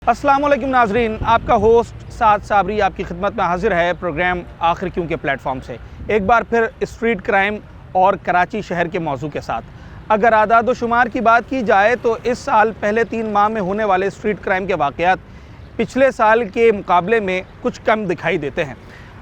अस्सलाम वालेकुम नाजरीन, आपका होस्ट साद साबरी आपकी खिदमत में हाजिर है प्रोग्राम आखिर क्यों के प्लेटफॉर्म से एक बार फिर स्ट्रीट क्राइम और कराची शहर के मौजू के साथ। अगर आदाद व शुमार की बात की जाए तो इस साल पहले 3 माह में होने वाले स्ट्रीट क्राइम के वाक़यात पिछले साल के मुकाबले में कुछ कम दिखाई देते हैं।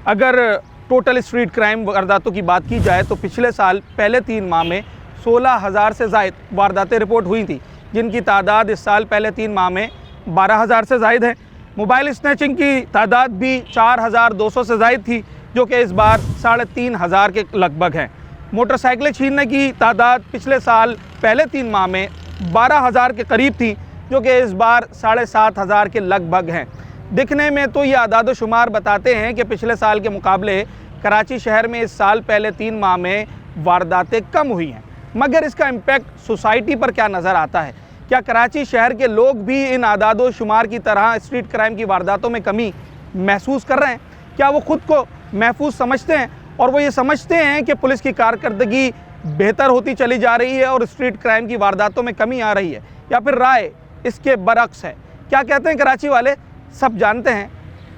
अगर टोटल स्ट्रीट क्राइम वारदातों की बात की जाए तो पिछले साल पहले 3 माह में 16,000 से ज़ायद वारदातें रिपोर्ट हुई थी, जिनकी तादाद इस साल पहले 3 माह में 12,000 से ज़ायद है। मोबाइल स्नैचिंग की तादाद भी 4,200 से ज़ायद थी, जो कि इस बार 3,500 के लगभग है। मोटरसाइकिलें छीनने की तादाद पिछले साल पहले 3 माह में 12,000 के करीब थी, जो कि इस बार 7,500 के लगभग हैं। दिखने में तो ये आदाद शुमार बताते हैं कि पिछले साल के मुकाबले कराची शहर में इस साल पहले 3 माह में वारदातें कम हुई हैं, मगर इसका इम्पैक्ट सोसाइटी पर क्या नज़र आता है? क्या कराची शहर के लोग भी इन आदाद शुमार की तरह स्ट्रीट क्राइम की वारदातों में कमी महसूस कर रहे हैं? क्या वो ख़ुद को महफूज समझते हैं और वो ये समझते हैं कि पुलिस की कारकर्दगी बेहतर होती चली जा रही है और स्ट्रीट क्राइम की वारदातों में कमी आ रही है, या फिर राय इसके बरक्स है? क्या कहते हैं कराची वाले, सब जानते हैं।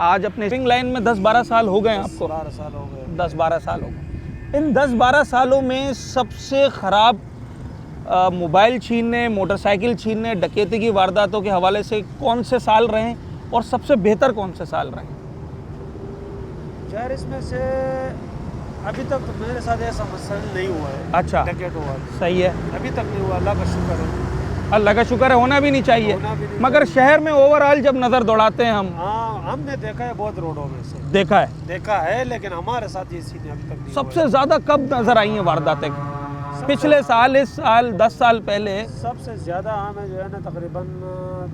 आज अपने स्विंग लाइन में 10-12 साल हो गए आपको? 12 साल हो गए। 10-12 साल हो गए। इन 10-12 सालों में सबसे ख़राब मोबाइल छीनने, मोटरसाइकिल छीनने, डकैती की वारदातों के हवाले से कौन से साल रहे और सबसे बेहतर कौन से साल रहे? यार इसमें से अभी तक तो मेरे साथ ऐसा मसला नहीं हुआ है। अच्छा, डकैत हुआ सही है, अभी तक नहीं हुआ, अल्लाह का शुक्र है। अल्लाह का शुक्र है, होना भी नहीं चाहिए। होना भी नहीं मगर शहर में ओवरऑल जब नज़र दौड़ाते हैं हम, हाँ, हमने देखा है बहुत रोडों में से देखा है, लेकिन हमारे साथ ये चीज़ें अभी तक नहीं सबसे ज़्यादा कब नज़र आई हैं वारदातें? पिछले साल, इस साल, 10 साल पहले? सबसे ज़्यादा हमें जो है ना तकरीबन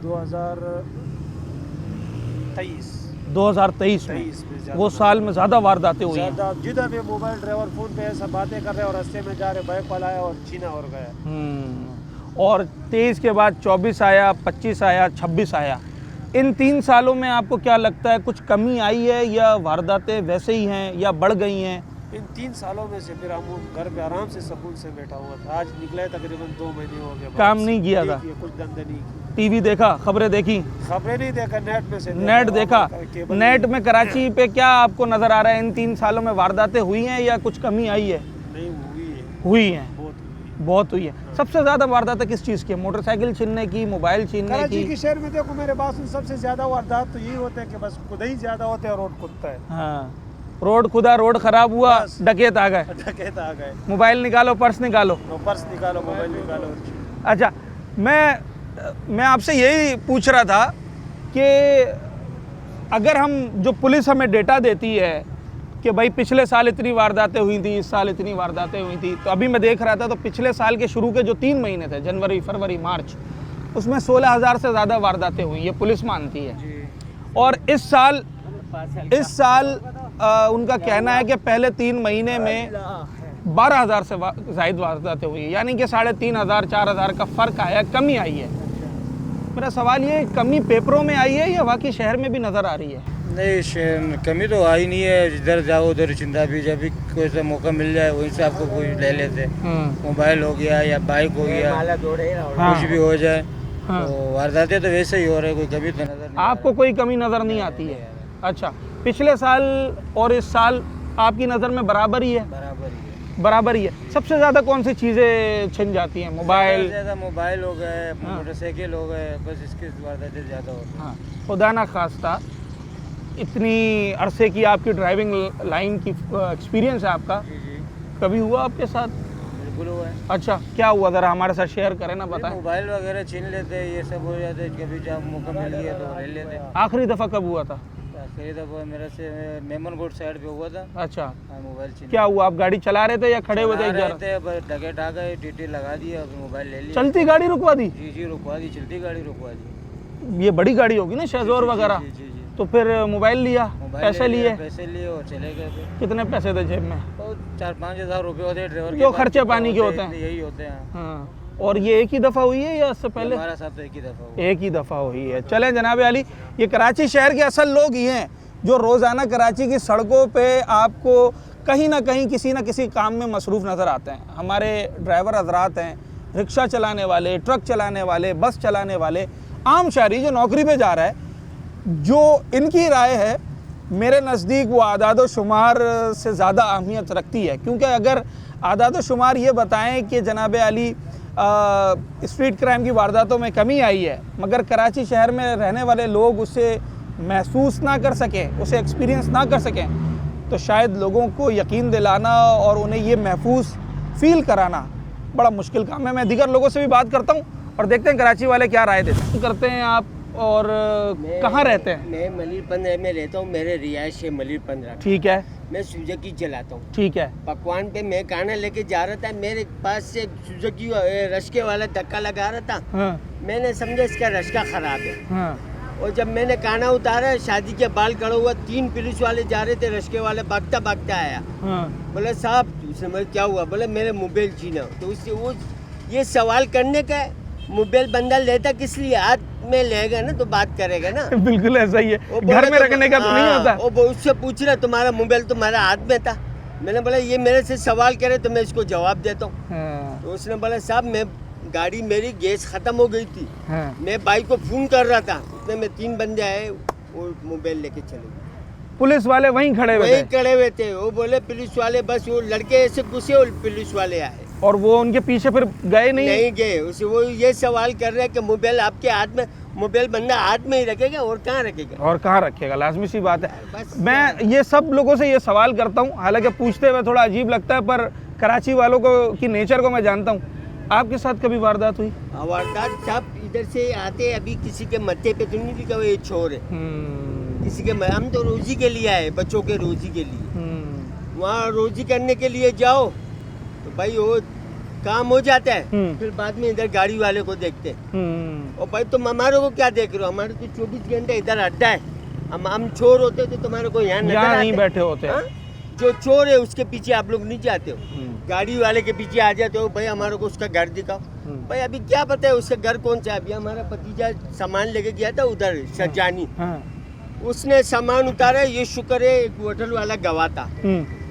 2023 में वो साल में ज़्यादा वारदातें हुई हैं। ज़्यादा जिधर भी मोबाइल ड्राइवर फ़ोन पे ऐसा बातें कर रहे और रास्ते में जा रहे, बाइक वाला आया और छीना और गया। और 23 के बाद 24 आया, 25 आया, 26 आया। इन 3 सालों में आपको क्या लगता है, कुछ कमी आई है या वारदातें वैसे ही हैं या बढ़ गई हैं? इन 3 सालों में से फिर हम घर पे आराम से सुकून से बैठा हुआ था। आज निकला है तकरीबन 2 महीने हो गए, काम नहीं किया था, कुछ धंधे नहीं, टीवी देखा, खबरें देखी? खबरें नहीं देखा, नेट में से नेट देखा। नेट में कराची पे क्या आपको नज़र आ रहा है, इन 3 सालों में वारदातें हुई हैं या कुछ कमी आई है? नहीं हुई हैं, बहुत हुई है। सबसे ज़्यादा वारदातें किस चीज़ की? मोटरसाइकिल छीनने की, मोबाइल छीनने की? कराची के शहर में देखो मेरे पास सबसे ज़्यादा वारदात तो यही होते हैं कि बस खुदा ही ज़्यादा होते हैं, रोड खुदता है। हाँ, रोड खुदा, रोड ख़राब हुआ, डकैत आ गए। आ गए, मोबाइल निकालो, पर्स निकालो, मोबाइल निकालो। अच्छा, मैं आपसे यही पूछ रहा था कि अगर हम, जो पुलिस हमें डेटा देती है कि भाई पिछले साल इतनी वारदातें हुई थी, इस साल इतनी वारदातें हुई थी, तो अभी मैं देख रहा था तो पिछले साल के शुरू के जो 3 महीने थे, जनवरी, फरवरी, मार्च, उसमें 16,000 से ज़्यादा वारदातें हुई, ये पुलिस मानती है। और इस साल उनका कहना है कि पहले 3 महीने में 12,000 से ज़ायद वारदातें हुई, यानी कि 3,500 4,000 का फ़र्क आया, कमी आई है। मेरा सवाल ये, कमी पेपरों में आई है या वाकई शहर में भी नज़र आ रही है? नहीं, कमी तो आई नहीं है। जिधर जाओ उधर चिंता भी, जब भी कोई सा मौका मिल जाए वहीं से आपको कोई ले लेते। मोबाइल हो गया या बाइक हो गया, कुछ भी हो जाए, तो वारदातें तो वैसे ही हो रहे, कोई कमी तो नज़र नहीं। आपको कोई कमी नज़र नहीं आती है? अच्छा, पिछले साल और इस साल आपकी नज़र में बराबर ही है? बराबर ही है। सबसे ज़्यादा कौन सी चीज़ें छिन जाती हैं? मोबाइल? ज़्यादा मोबाइल हो गए, मोटरसाइकिल हो गए, बस इसकी वारदातें ज़्यादा होती हैं। हाँ, खुदा ना खास्ता, इतनी अरसे की आपकी ड्राइविंग लाइन की एक्सपीरियंस है आपका, कभी हुआ आपके साथ? बिल्कुल हुआ है। अच्छा, क्या हुआ, ज़रा हमारे साथ शेयर करें ना, बताएं। मोबाइल वगैरह छीन लेते, ये सब हो जाते, कभी जब मौका मिल गया तो ले लेते। आखिरी दफ़ा कब हुआ था? आखिरी दफ़ा मेरे से मेमन रोड साइड पे हुआ था। अच्छा, मोबाइल छीन। क्या हुआ, आप गाड़ी चला रहे थे या खड़े हुए थे? डकैत आ गए, टीटी लगा दिया, मोबाइल ले लिया। चलती गाड़ी रुकवा दी? जी, रुकवा दी, चलती गाड़ी रुकवा दी। ये बड़ी गाड़ी होगी ना, शेजोर वगैरह? तो फिर मोबाइल लिया, पैसे लिए और चले गए। कितने पैसे थे जेब में? 4-5 हज़ार रुपये होते हैं ड्राइवर के, जो खर्चे पानी के होते हैं, यही होते हैं। हाँ, और ये एक ही दफ़ा हुई है या इससे पहले? हमारा साथ तो एक ही दफ़ा हुई है। चलें जनाब अली, ये कराची शहर के असल लोग ही हैं जो रोज़ाना कराची की सड़कों पे आपको कहीं ना कहीं किसी न किसी काम में मसरूफ़ नज़र आते हैं। हमारे ड्राइवर हजरात हैं, रिक्शा चलाने वाले, ट्रक चलाने वाले, बस चलाने वाले, आम शहरी जो नौकरी पे जा रहा है, जो इनकी राय है मेरे नज़दीक वो आदाद शुमार से ज़्यादा अहमियत रखती है। क्योंकि अगर आदाद शुमार ये बताएं कि जनाब अली स्ट्रीट क्राइम की वारदातों में कमी आई है, मगर कराची शहर में रहने वाले लोग उसे महसूस ना कर सकें, उसे एक्सपीरियंस ना कर सकें, तो शायद लोगों को यकीन दिलाना और उन्हें ये महफूज फ़ील कराना बड़ा मुश्किल काम है। मैं दीगर लोगों से भी बात करता हूँ और देखते हैं कराची वाले क्या राय देते करते हैं। आप और कहाँ रहते हैं? मैं मलिर 15 में रहता हूँ, मेरे रिहाइश है मलिर 15। ठीक है। मैं सुजुकी चलाता हूँ। ठीक है। पकवान पे मैं खाना लेके जा रहा था, मेरे पास से सुजुकी रश्के वाला धक्का लगा रहा था। हाँ। मैंने समझा इसका रश्का खराब है। हाँ। और जब मैंने खाना उतारा, शादी के बाल खड़ा हुआ, 3 पुलिस वाले जा रहे थे, रश्के वाले भागता भागता आया। हाँ। बोले साहब, उसने बोले क्या हुआ? बोले मेरे मोबाइल छीना। तो उससे वो ये सवाल करने का, मोबाइल बंदा लेता किस लिए? हाथ में लेगा ना तो बात करेगा ना। बिल्कुल ऐसा ही है, वो घर में रखने का तो नहीं होता। वो उससे पूछ रहा तुम्हारा मोबाइल तुम्हारा हाथ में था। मैंने बोला ये मेरे से सवाल करे तो मैं इसको जवाब देता हूँ। हाँ। तो उसने बोला साहब मैं गाड़ी मेरी गैस खत्म हो गई थी। हाँ। मैं भाई को फोन कर रहा था, उतने में 3 बंदे आए, वो मोबाइल लेके चले गए। पुलिस वाले वहीं खड़े हुए वहीं थे खड़े हुए थे। वो बोले पुलिस वाले, बस वो लड़के ऐसे घुसे और पुलिस वाले आए। और वो उनके पीछे फिर गए नहीं गए। उसे वो ये सवाल कर रहे हैं कि मोबाइल आपके हाथ में, मोबाइल बंदा हाथ में ही रखेगा और कहाँ रखेगा? और कहाँ रखेगा, लाजमी सी बात है। बस मैं ये सब लोगों से ये सवाल करता हूँ, हालांकि पूछते हुए थोड़ा अजीब लगता है, पर कराची वालों को की नेचर को मैं जानता हूँ। आपके साथ कभी वारदात हुई? वारदात सब इधर से आते, अभी किसी के मत्थे पे तो नहीं लिखा हुआ ये चोर है, किसी के हम तो रोजी के लिए आए, बच्चों के रोजी के लिए। वहाँ रोजी करने के लिए जाओ तो भाई वो काम हो जाता है, फिर बाद में इधर गाड़ी वाले को देखते हैं। और भाई तुम हमारे को क्या देख रहे हो? हमारे तो 24 घंटे इधर अड्डा है। हम चोर होते तो तुम्हारे को यहाँ नहीं बैठे होते। हाँ? जो चोर है उसके पीछे आप लोग नहीं जाते हो, गाड़ी वाले के पीछे आ जाते हो। भाई हमारे को उसका घर दिखाओ। भाई अभी क्या पता है उसका घर कौन सा है? अभी हमारा भतीजा सामान लेके गया था उधर सजानी, उसने सामान उतारा, ये शुक्र है एक होटल वाला गवा था,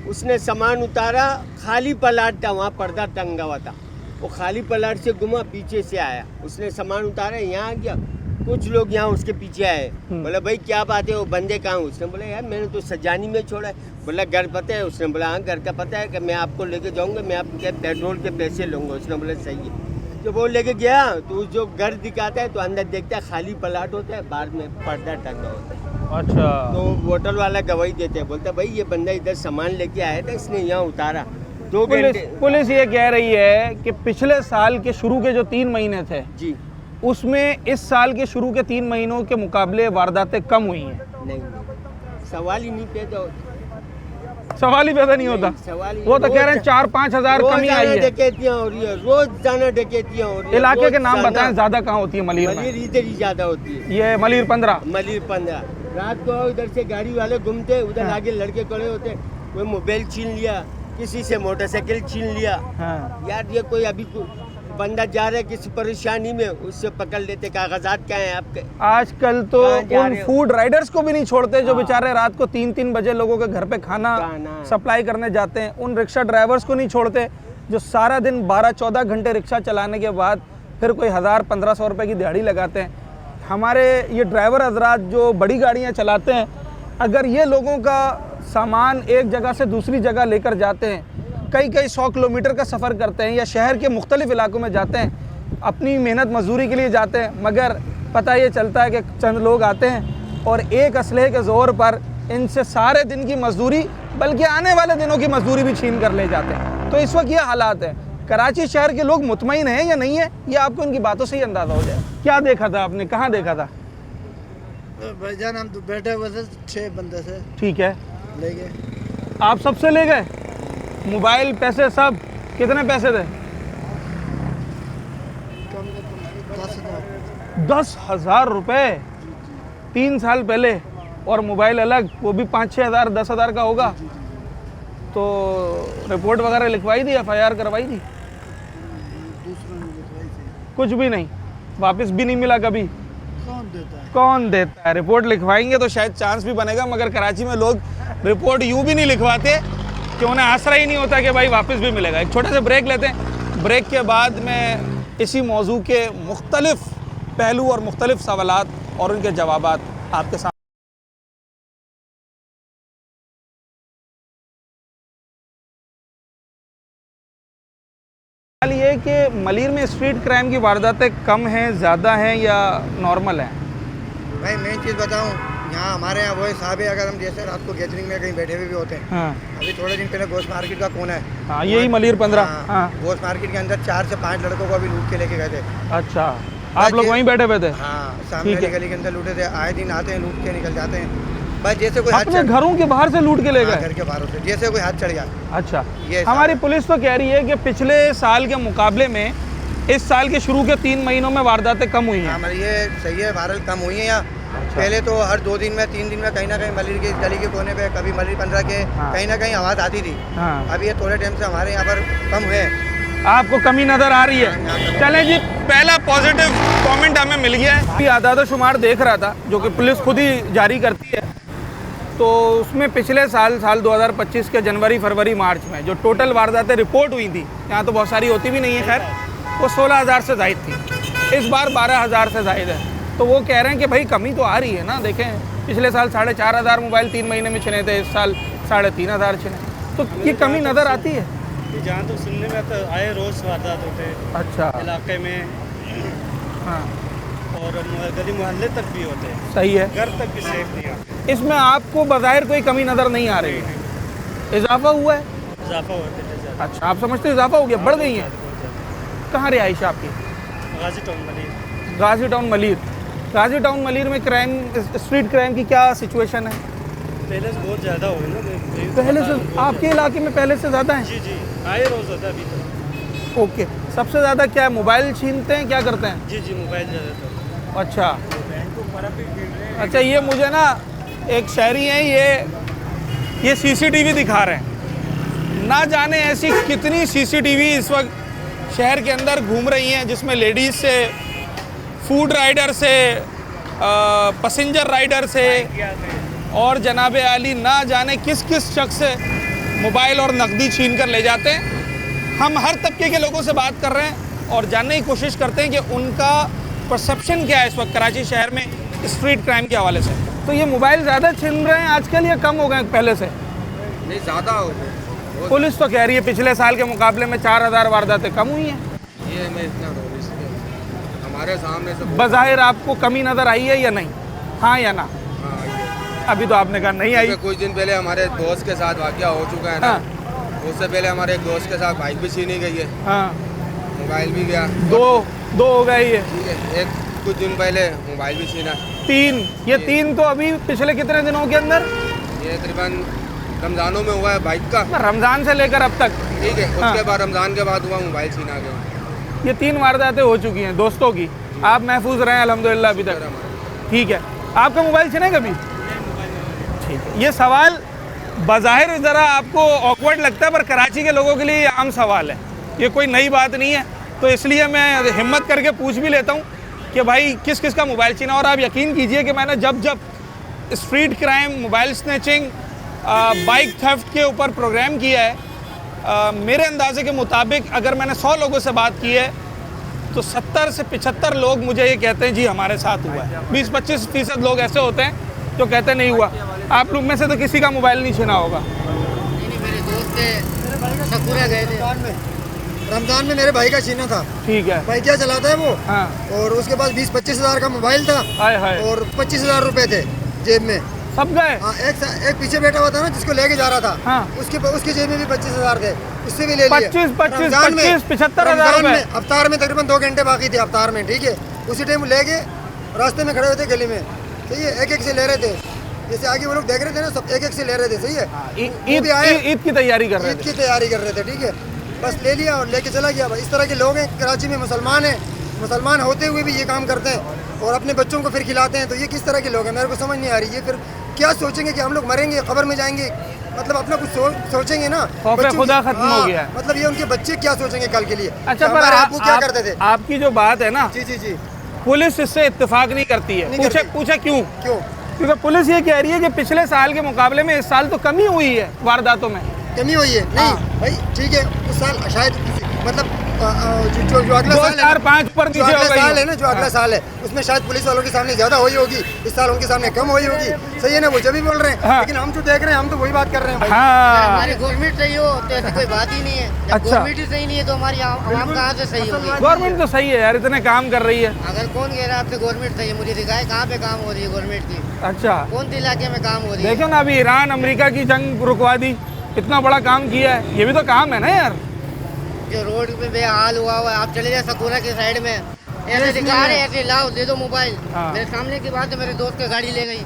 उसने सामान उतारा, खाली पलाट था, वहाँ पर्दा टंगा हुआ था, वो खाली पलाट से घुमा, पीछे से आया, उसने सामान उतारा, यहाँ आ गया। कुछ लोग यहाँ उसके पीछे आए, बोला भाई क्या बात है, वो बंदे कहाँ? उसने बोला यार मैंने तो सजानी में छोड़ा है। बोला घर पता है? उसने बोला हाँ घर का पता है, कि मैं आपको लेके जाऊँगा, मैं आपके पेट्रोल के पैसे लूँगा। उसने बोला सही है। जब वो लेके गया तो जो घर दिखाता है तो अंदर देखता है खाली पलाट होता है, बाहर में पर्दा टंगा होता है। अच्छा। तो होटल वाला गवाही देते हैं, बोलता भाई ये बंदा इधर सामान लेके आया था, इसने यहाँ उतारा। 2 घंटे। पुलिस ये कह रही है कि पिछले साल के शुरू के जो 3 महीने थे जी, उसमें इस साल के शुरू के 3 महीनों के मुकाबले वारदातें कम हुई हैं। नहीं, सवाल ही नहीं पैदा होता। सवाल ही पैदा नहीं होता। सवाल ही, वो तो कह रहे हैं 4-5 हज़ार कमी आई है। डकैतियाँ हो रही है, रोजाना डकैतियाँ हो रही है। इलाके के नाम बताएं, ज्यादा कहाँ होती है मलिर में? मलिर इधर ही ज्यादा होती है। ये मलिर 15। मलिर 15 रात को इधर से गाड़ी वाले घूमते, उधर आगे लड़के खड़े होते, कोई मोबाइल छीन लिया, किसी से मोटरसाइकिल छीन लिया। हाँ। यार ये कोई अभी बंदा जा रहा है किसी परेशानी में, उससे पकड़ लेते, कागजात क्या है आपके? आजकल तो कहाँ जा उन रहे हो? फूड राइडर्स को भी नहीं छोड़ते जो बेचारे रात को 3-3 बजे लोगों के घर पे खाना सप्लाई करने जाते हैं। उन रिक्शा ड्राइवर्स को नहीं छोड़ते जो सारा दिन 12-14 घंटे रिक्शा चलाने के बाद फिर कोई 1000-1500 रुपए की दिहाड़ी लगाते हैं। हमारे ये ड्राइवर हजरात जो बड़ी गाड़ियाँ चलाते हैं, अगर ये लोगों का सामान एक जगह से दूसरी जगह लेकर जाते हैं, कई 100 किलोमीटर का सफ़र करते हैं या शहर के मुख्तलिफ इलाकों में जाते हैं, अपनी मेहनत मजदूरी के लिए जाते हैं, मगर पता ये चलता है कि चंद लोग आते हैं और एक असलहे के ज़ोर पर इनसे सारे दिन की मजदूरी, बल्कि आने वाले दिनों की मजदूरी भी छीन कर ले जाते हैं। तो इस वक्त ये हालात है। कराची शहर के लोग मुतमईन हैं या नहीं है, ये आपको इनकी बातों से ही अंदाज़ा हो जाए। क्या देखा था आपने, कहाँ देखा था? भाईजान हम तो बैठे हुए थे, 6 बंदे से ठीक है, ले गए। आप सबसे ले गए? मोबाइल, पैसे सब? कितने पैसे थे? कम से कम 10,000। 10,000 रुपये 3 साल पहले, और मोबाइल अलग, वो भी 5-6 हज़ार, 10,000 का होगा। तो रिपोर्ट वगैरह लिखवाई थी, FIR करवाई थी? दूसरों ने लिखवाई थी। कुछ भी नहीं, वापस भी नहीं मिला कभी? कौन देता है? कौन देता है? रिपोर्ट लिखवाएंगे तो शायद चांस भी बनेगा, मगर कराची में लोग रिपोर्ट यूं भी नहीं लिखवाते कि उन्हें आसरा ही नहीं होता कि भाई वापस भी मिलेगा। एक छोटे से ब्रेक लेते हैं, ब्रेक के बाद मैं इसी मौजू के मुख्तलिफ पहलू और मुख्तलिफ सवालात और उनके जवाबात आपके सामने। सवाल ये कि मलीर में स्ट्रीट क्राइम की वारदातें कम हैं, ज़्यादा हैं या नॉर्मल हैं? भाई मेन चीज़ बताऊं, यहाँ हमारे यहाँ वो हिसाब है, अगर हम जैसे रात को गैदरिंग में कहीं बैठे हुए भी होते हैं। हाँ अभी थोड़े दिन पहले गोश्त मार्केट का कोना है। हाँ, यही मलीर 15। हाँ गोश्त मार्केट के अंदर 4 से 5 लड़कों को अभी लूट के लेके गए थे। अच्छा, आप लोग वहीं बैठे हुए थे? हाँ, सामने ठीक है। वाली गली के अंदर लूटे थे। आए दिन आते हैं, लूट के निकल जाते हैं। बस जैसे कोई हाथ अपने घरों के बाहर से लूट के ले गए? घर के बाहरों से जैसे कोई हाथ चढ़ गया। अच्छा, ये हमारी पुलिस तो कह रही है कि पिछले साल के मुकाबले में इस साल के शुरू के 3 महीनों में वारदातें कम हुई हैं। हाँ, मतलब ये सही है, वायरल कम हुई है यहाँ। अच्छा। पहले तो हर 2 दिन में 3 दिन में कहीं ना कहीं मलिर की गली के कोने पे, कभी मलिर 15 के हाँ। कहीं ना कहीं आवाज़ आती थी। हाँ, अभी ये थोड़े टाइम से हमारे यहाँ पर कम हुए हैं। आपको कमी नज़र आ रही है? चलें जी, पहला पॉजिटिव कमेंट हमें मिल गया है। अभी आदाद शुमार देख रहा था जो कि पुलिस खुद ही जारी करती है, तो उसमें पिछले साल 2025 के जनवरी, फरवरी, मार्च में जो टोटल वारदातें रिपोर्ट हुई थी, यहाँ तो बहुत सारी होती भी नहीं है खैर, वो 16,000 से ज़ायद थी। इस बार 12,000 से ज़ायद है। तो वो कह रहे हैं कि भाई कमी तो आ रही है ना। देखें, पिछले साल 4,500 मोबाइल 3 महीने में छिने थे, इस साल 3,500 छिने, तो ये कमी नज़र आती है। जहाँ तो सुनने में तो आए रोज़ वारदात होते हैं अच्छा, इलाके में, हाँ और गली मोहल्ले तक भी होते हैं, सही है। घर तक भी सेफ नहीं आते। इसमें आपको बज़ाहिर कोई कमी नज़र नहीं आ रही है? इजाफा हुआ है? इजाफा होते हैं। अच्छा, आप समझते इजाफा हो गया, बढ़ गई है? कहाँ रिहाइश आपकी? गाजी टाउन मलीर। गाजी टाउन मलीर। गाजी टाउन मलीर में क्राइम, स्ट्रीट क्राइम की क्या सिचुएशन है? पहले से बहुत ज़्यादा हुए ना। पहले से आपके इलाके में पहले से ज़्यादा है? जी जी, आए रोज़ होता है अभी तो। ओके, सबसे ज़्यादा क्या है, मोबाइल छीनते हैं, क्या करते हैं? जी जी, मोबाइल ज़्यादातर। अच्छा अच्छा, ये मुझे ना एक शहरी हैं, ये CCTV दिखा रहे हैं। ना जाने ऐसी कितनी CCTV इस वक्त शहर के अंदर घूम रही हैं, जिसमें लेडीज़ से, फूड राइडर से, पैसेंजर राइडर से, और जनाब आली ना जाने किस किस शख्स से मोबाइल और नकदी छीन कर ले जाते हैं। हम हर तबके के लोगों से बात कर रहे हैं और जानने की कोशिश करते हैं कि उनका परसेप्शन क्या है इस वक्त कराची शहर में स्ट्रीट क्राइम के हवाले से। तो ये मोबाइल ज़्यादा छीन रहे हैं आजकल या कम हो गए पहले से? नहीं, ज़्यादा हो गए। पुलिस तो कह रही है पिछले साल के मुकाबले में 4,000 वारदातें कम हुई हैं। ये मैं इतना हमारे सामने से बज़ाहिर आपको कमी नज़र आई है या नहीं? हाँ या ना? अभी तो आपने कहा नहीं आई। कुछ दिन पहले हमारे दोस्त के साथ वाकया हो चुका है ना। उससे पहले हमारे एक दोस्त के साथ बाइक भी छीनी गई है। हाँ, मोबाइल भी गया। दो हो गए ये। ठीक है, एक कुछ दिन पहले मोबाइल भी छीना। 3, ये 3 तो अभी पिछले कितने दिनों के अंदर? ये तकरीबन रमज़ानों में हुआ है बाइक का। रमज़ान से लेकर अब तक। ठीक है, हाँ। उसके बाद रमज़ान के बाद हुआ मोबाइल छीना गया। ये 3 वारदातें हो चुकी हैं दोस्तों की। आप महफूज रहे हैं अल्हम्दुलिल्लाह अभी तक? ठीक है। आपका मोबाइल छिने कभी? ठीक है। ये सवाल बज़ाहिर ज़रा आपको ऑकवर्ड लगता है, पर कराची के लोगों के लिए ये आम सवाल है, ये कोई नई बात नहीं है। तो इसलिए मैं हिम्मत करके पूछ भी लेता हूँ कि भाई किस किस का मोबाइल छीना। और आप यकीन कीजिए कि मैंने जब street crime, mobile snatching, bike theft के ऊपर प्रोग्राम किया है, मेरे अंदाजे के मुताबिक अगर मैंने 100 लोगों से बात की है तो 70 से 75 लोग मुझे ये कहते हैं जी हमारे साथ हुआ है। 20-25% लोग ऐसे होते हैं जो कहते नहीं हुआ। आप लोग में से तो किसी का मोबाइल नहीं छीना होगा? नहीं, मेरे दोस्त थे, सकुरा गए थे रमजान में, मेरे भाई का छीना था। ठीक है। भाई क्या चलाता है वो। हाँ। और उसके पास 20-25 हज़ार का मोबाइल था। हाय हाय। और 25,000 रुपए थे जेब में। सब गए? हाँ, एक पीछे बैठा हुआ था ना जिसको लेके जा रहा था। हाँ। उसके जेब में भी 25,000 थे, उससे भी ले लिए। 75,000 रुपए। अवतार में तकरीबन 2 घंटे बाकी थे अवतार में। ठीक है, उसी टाइम लेके रास्ते में खड़े हुए थे गली में। सही है, एक से ले रहे थे, जैसे आगे वो लोग देख रहे थे ना, सब एक से ले रहे थे। सही है, ईद की तैयारी कर रहे थे। ईद की तैयारी कर रहे थे। ठीक है, बस ले लिया और लेके चला गया। इस तरह के लोग हैं कराची में, मुसलमान हैं, मुसलमान होते हुए भी ये काम करते हैं और अपने बच्चों को फिर खिलाते हैं। तो ये किस तरह के लोग हैं, मेरे को समझ नहीं आ रही। ये फिर क्या सोचेंगे कि हम लोग मरेंगे, कब्र में जाएंगे, मतलब अपना कुछ सोचेंगे ना। खौफ खुदा खत्म हो गया है। मतलब ये उनके बच्चे क्या सोचेंगे कल के लिए। अच्छा, पर आपको क्या करते थे? आपकी जो बात है ना, जी जी जी, पुलिस इससे इत्तेफाक नहीं करती है। पूछे क्यों? क्योंकि पुलिस ये कह रही है कि पिछले साल के मुकाबले में इस साल तो कमी हुई है वारदातों में। कमी हुई है? नहीं भाई, ठीक है, उस साल शायद मतलब जो अगला साल है 2005 पर जो नीचे हो अगला गई साल है हो। ना, जो अगला साल है उसमें शायद पुलिस वालों के सामने ज्यादा हुई होगी, इस साल उनके सामने कम हुई होगी। सही है ना, वो जब भी बोल रहे हैं, हाँ। लेकिन हम जो देख रहे हैं हम तो वही बात कर रहे हैं भाई। हाँ हमारी गवर्नमेंट सही हो तो ऐसी कोई बात ही नहीं है। जब अच्छा। गवर्नमेंट ही सही नहीं है तो हमारी आवाम कहाँ से सही होगी? गवर्नमेंट तो सही है यार, इतने काम कर रही है। अगर कौन कह रहा है आपसे गवर्नमेंट सही है? मुझे दिखाए कहाँ पे काम हो रही है गवर्नमेंट की, अच्छा कौन से इलाके में काम हो रही है? देखो ना, अभी ईरान अमेरिका की जंग रुकवा दी, इतना बड़ा काम किया है, ये भी तो काम है ना यार। जो रोड पे बेहाल हुआ है, आप चले जाए सकूरा की साइड में, ऐसे दिखा रहे हैं, ऐसे लाओ दे दो मोबाइल। हाँ। मेरे सामने की बात है, मेरे दोस्त की गाड़ी ले गई,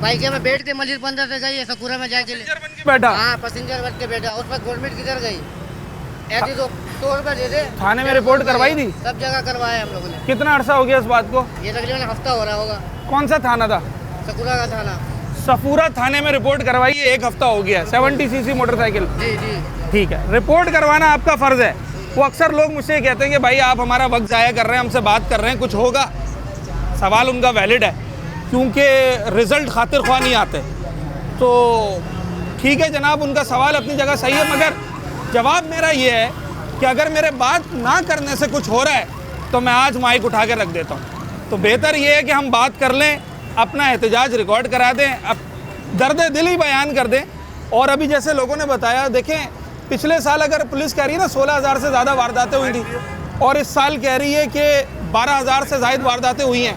बाइक में बैठ के मलिर बंदर से गई है सकूरा में जाके बैठा हाँ पैसेंजर बन के बैठा, उस पर गवर्नमेंट किधर गई? ऐसे तो 100 रुपये दे दे। थाने में रिपोर्ट करवाई थी? सब जगह करवाया हम लोगों ने। कितना अरसा हो गया इस बात को? ये तकरीबन हफ्ता हो रहा होगा। कौन सा थाना था? सकूरा का थाना। सफूरा थाने में रिपोर्ट करवाई है, 1 हफ्ता हो गया। 70 सीसी मोटरसाइकिल, जी जी। ठीक है, रिपोर्ट करवाना आपका फर्ज है। वो अक्सर लोग मुझसे ये कहते हैं कि भाई आप हमारा वक्त ज़ाया कर रहे हैं, हमसे बात कर रहे हैं, कुछ होगा। सवाल उनका वैलिड है, क्योंकि रिज़ल्ट खातिर ख्वाह नहीं आते। तो ठीक है जनाब, उनका सवाल अपनी जगह सही है, मगर जवाब मेरा ये है कि अगर मेरे बात ना करने से कुछ हो रहा है तो मैं आज माइक उठा के रख देता हूँ। तो बेहतर ये है कि हम बात कर लें, अपना एहतजाज रिकॉर्ड करा दें, अब दर्द दिल ही बयान कर दें। और अभी जैसे लोगों ने बताया, देखें पिछले साल अगर पुलिस कह रही है ना 16,000 से ज़्यादा वारदातें हुई थी, और इस साल कह रही है कि 12,000 से ज़ायद वारदातें हुई हैं,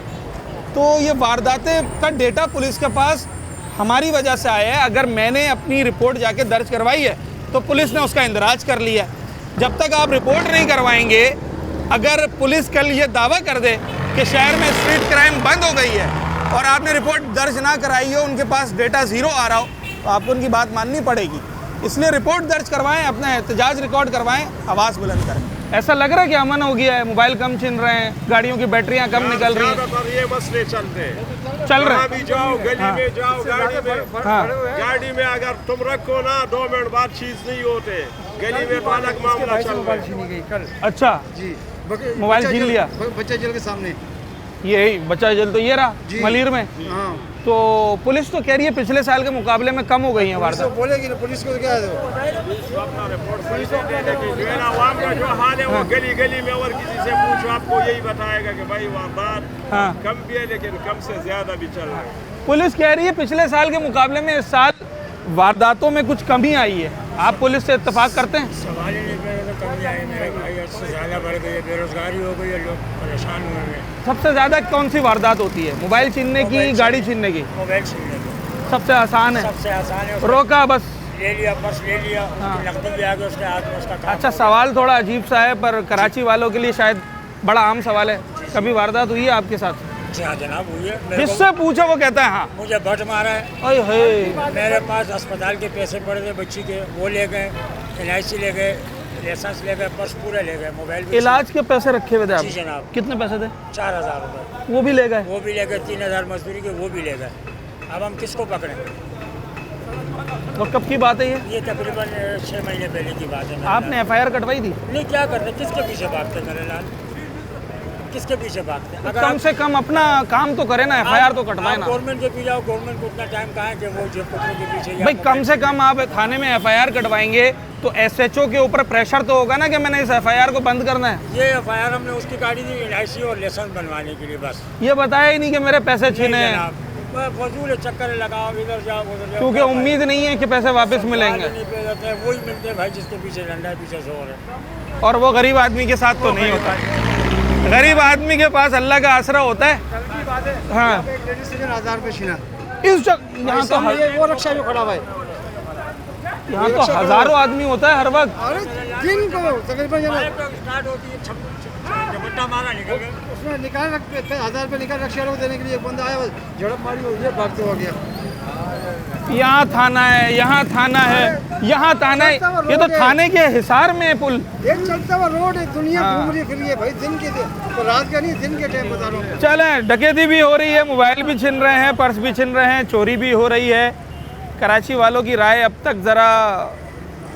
तो ये वारदातें का डेटा पुलिस के पास हमारी वजह से आया है। अगर मैंने अपनी रिपोर्ट जाके दर्ज करवाई है तो पुलिस ने उसका इंदराज कर लिया है। जब तक आप रिपोर्ट नहीं करवाएंगे, अगर पुलिस कल ये दावा कर दे कि शहर में स्ट्रीट क्राइम बंद हो गई है और आपने रिपोर्ट दर्ज ना कराई हो, उनके पास डेटा ज़ीरो आ रहा हो, तो आपको उनकी बात माननी पड़ेगी। इसलिए रिपोर्ट दर्ज करवाएं, अपना एहतजाज रिकॉर्ड करवाएं, आवाज़ बुलंद करें। ऐसा लग रहा है कि अमन हो गया है, मोबाइल कम छिन रहे हैं, गाड़ियों की बैटरियां कम निकल रही हैं। ज़्यादातर ये मसले चलते हैं। चल रहे कहाँ हैं। भी जाओ, गली हाँ। में जाओ, गाड़ी में हाँ। गाड़ी में अगर तुम रखो ना 2 मिनट बाद चीज नहीं होते, गली में तो अलग मामला चल रहा है। अच्छा जी, मोबाइल छीन लिया, बच्चा जेल के सामने। यही बच्चा जल तो ये रहा मलिर में। हाँ, तो पुलिस तो कह रही है पिछले साल के मुकाबले में कम हो गई है तो वारदात। बोलेगी ना पुलिस को, तो क्या है वो? अपना रिपोर्ट सही देते हैं, लेकिन जो है ना आवाम का जो हाल है वो गली गली में और किसी से पूछो आपको यही बताएगा कि भाई वारदात हाँ, कम भी है लेकिन कम से ज्यादा भी चल रहा है। पुलिस कह रही है पिछले साल के मुकाबले में इस साल वारदातों में कुछ कमी आई है। आप पुलिस से इत्तेफाक करते हैं? सवाल ही नहीं पैदा तो कमी आई मेरे भाई, इससे ज़्यादा बढ़ गई है, बेरोजगारी हो गई है, लोग परेशान हुए हैं। सबसे ज़्यादा कौन सी वारदात होती है? मोबाइल छीनने की, गाड़ी छीनने की? मोबाइल छीनने की सबसे आसान है, सबसे आसान है, उसको रोका बस। ले लिया, बस ले लिया, हाँ। उसकी नकदी भी आ गई उसके हाथ में, उसका काम अच्छा, हो सवाल थोड़ा अजीब सा है, पर कराची वालों के लिए शायद बड़ा आम सवाल है। कभी वारदात हुई है आपके साथ? गया। जी हाँ जनाब, हुई है। मेरे को- जिससे पूछो वो कहता है हाँ। मुझे बट मारा है, ओए हे, मेरे पास अस्पताल के पैसे पड़े थे बच्ची के, वो ले गए, NIC ले गए, लाइसेंस ले गए, पर्स पूरे ले गए, मोबाइल भी इलाज के पैसे रखे हुए थे आप? जी जनाब। कितने पैसे थे? 4,000 रुपये वो भी ले गए? वो भी ले गए, 3,000 मजदूरी के वो भी ले गए। अब हम किसको पकड़ें? और कब की बात है ये? ये तकरीबन 6 महीने पहले की बात है। मेरे आपने FIR कटवाई थी? नहीं, क्या करते, किसके पीछे भागते मेरे लाल, किसके पीछे भागते? अगर कम से कम अपना काम तो करे ना, FIR तो कटवाए ना। गवर्नमेंट के पीछे जाओ, गवर्नमेंट को उतना टाइम कहाँ है कि वो जेब कतरों के पीछे या भाई कम से कम आप थाने में FIR कटवाएंगे तो SHO के ऊपर प्रेशर तो होगा ना कि मैंने इस FIR को बंद करना है। ये FIR हमने उसकी गाड़ी दी NIC और लाइसेंस बनवाने के लिए, बस। ये बताया ही नहीं कि मेरे पैसे छीने नहीं हैं, जनाब, वह फजूल चक्कर लगाओ, इधर जाओ उधर जाओ, क्योंकि उम्मीद नहीं है कि पैसे वापस मिलेंगे। नहीं पे जाते हैं, वही मिलते हैं भाई जिसके पीछे डंडा है, पीछे जोर है। और वो गरीब आदमी के साथ तो नहीं होता। गरीब आदमी के पास अल्लाह का आसरा होता है। हाँ, 1,000 रुपये छीना। इस यहाँ तो वो रक्षा भी खड़ा हुआ है। यहाँ तो हजारों आदमी होता है हर वक्त। अरे दिन को तकरीबन जब स्टार्ट होती है, झपट्टा मारा निकल गए। उसमें निकाल रख 1,000 रुपये निकाल रक्षा लोग देने के लिए, एक बंदा आया, झड़प मारी हो गया, भागते हो गया। यहाँ थाना है, यहाँ थाना है, यहाँ थाना है। ये तो थाने के हिसार में है पुल। एक चलता हुआ रोड है, दुनिया हाँ। घूम रही फिर ये भाई दिन के तो रात का नहीं, दिन के टाइम बता रहा हूँ। चलें, डकैती भी हो रही है, मोबाइल भी छिन रहे हैं, पर्स भी छिन रहे हैं, चोरी भी हो रही है। कराची वालों की राय अब तक ज़रा